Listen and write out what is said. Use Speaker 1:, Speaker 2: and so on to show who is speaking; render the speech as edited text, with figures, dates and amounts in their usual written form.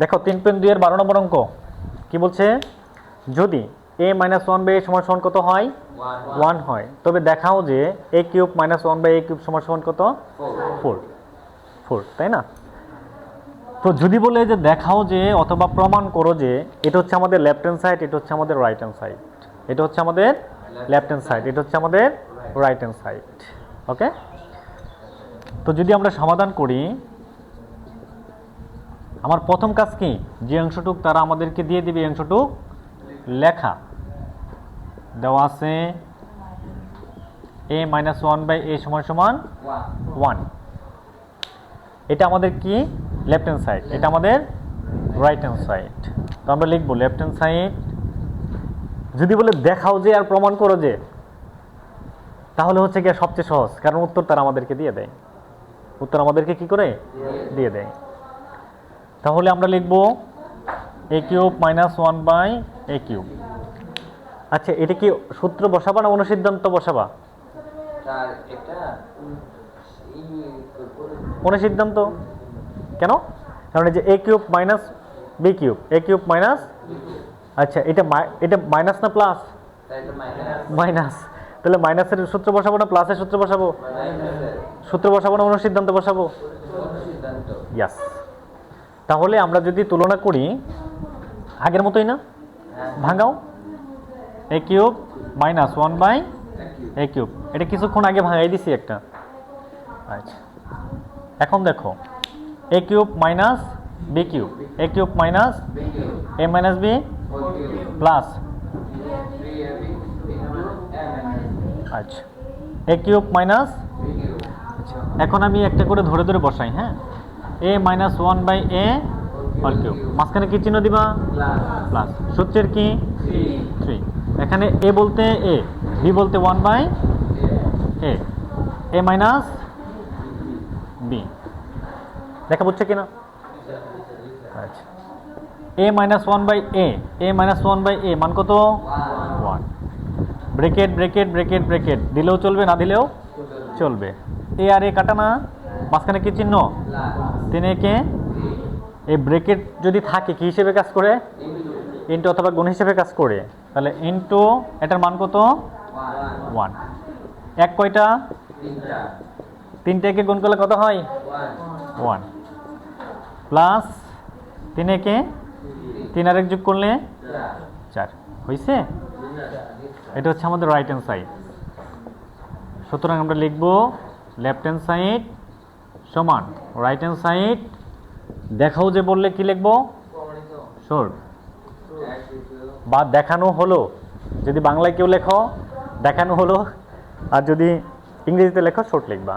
Speaker 1: দেখো 3.2 এর 12 নম্বর অঙ্ক কি বলছে, যদি a - 1 বাই a সমান সমান কত হয় 1 হয়, তবে দেখাও যে a cube - 1 by a cube সমান সমান কত 4, তাই না? তো যদি বলে যে দেখাও যে অথবা প্রমাণ করো যে এটা হচ্ছে আমাদের লেফট হ্যান্ড সাইড, এটা হচ্ছে আমাদের রাইট হ্যান্ড সাইড, এটা হচ্ছে আমাদের লেফট হ্যান্ড সাইড, এটা হচ্ছে আমাদের রাইট হ্যান্ড সাইড। ওকে, তো যদি আমরা সমাধান করি, আমার প্রথম কাজ কি, যে অংশটুক তারা আমাদেরকে দিয়ে দিবে এই অংশটুক লেখা দেওয়া আছে a - 1 বাই a সমান সমান 1, এটা আমাদের কি লেফট হ্যান্ড সাইড, এটা আমাদের রাইট হ্যান্ড সাইড। তো আমরা লিখব লেফট হ্যান্ড সাইড। যদি বলে দেখাও যে আর প্রমাণ করো যে, তাহলে হচ্ছে কি সবচেয়ে সহজ, কারণ উত্তর তারা আমাদেরকে দিয়ে দেয়, উত্তর আমাদেরকে কি করে দিয়ে দেয়। তাহলে আমরা লিখব a cube - 1 by a cube. আচ্ছা, এটা কি সূত্র বসাবা না অনুসিদ্ধান্ত বসাবা? অনুসিদ্ধান্ত। কেন? কারণ এই যে a cube minus b cube, a cube minus, আচ্ছা এটা মাইনাস না প্লাস? মাইনাস। তাহলে মাইনাসের সূত্র বসাবো না প্লাসের সূত্র বসাবো? সূত্র বসাবো না অনুসিদ্ধান্ত বসাবো? ইয়াস। তাহলে আমরা যদি তুলনা করি আগের মতোই না, ভাঙাও a cube - 1 by a cube, এটা কিছুক্ষণ আগে ভাঙাই দিছি একটা। আচ্ছা, এখন দেখো a cube minus b cube, a cube minus a minus b plus, আচ্ছা a কিউব মাইনাস, এখন আমি একটা করে ধরে ধরে বসাই। হ্যাঁ, a - 1 by a whole cube, মাঝখানে কি চিহ্ন দিবা? প্লাস। সূত্রের কি 3, এখানে a বলতে a, b বলতে 1 বাই a মাইনাস b, দেখা বুঝছে কিনা? আচ্ছা, a - 1 by a, a - 1 by a মান কত 1, ব্রেকেট ব্রেকেট ব্রেকেট ব্রেকেট দিলেও চলবে না দিলেও চলবে। a আর a কাটা না, মাঝখানে কি চিহ্ন 3 একে, এই ব্রেকেট যদি থাকে কি হিসেবে কাজ করে? ইনটু অথবা গুণ হিসেবে কাজ করে। তাহলে ইনটু এটার মান কত 1, এক কয়টা? 3টা একে গুণ করলে কত হয় 1, প্লাস 3 একে 3 আর 1 যোগ করলে 4 হয়েছে। এটা হচ্ছে আমাদের রাইট হ্যান্ড সাইড। সুতরাং আমরা লিখব লেফট হ্যান্ড সাইড সমান রাইট হ্যান্ড সাইড। দেখাও যে বললে কি লিখব? শর্ট বা দেখানো হলো, যদি বাংলায় কেউ লেখো দেখানো হলো, আর যদি ইংরেজিতে লেখো শর্ট লিখবা।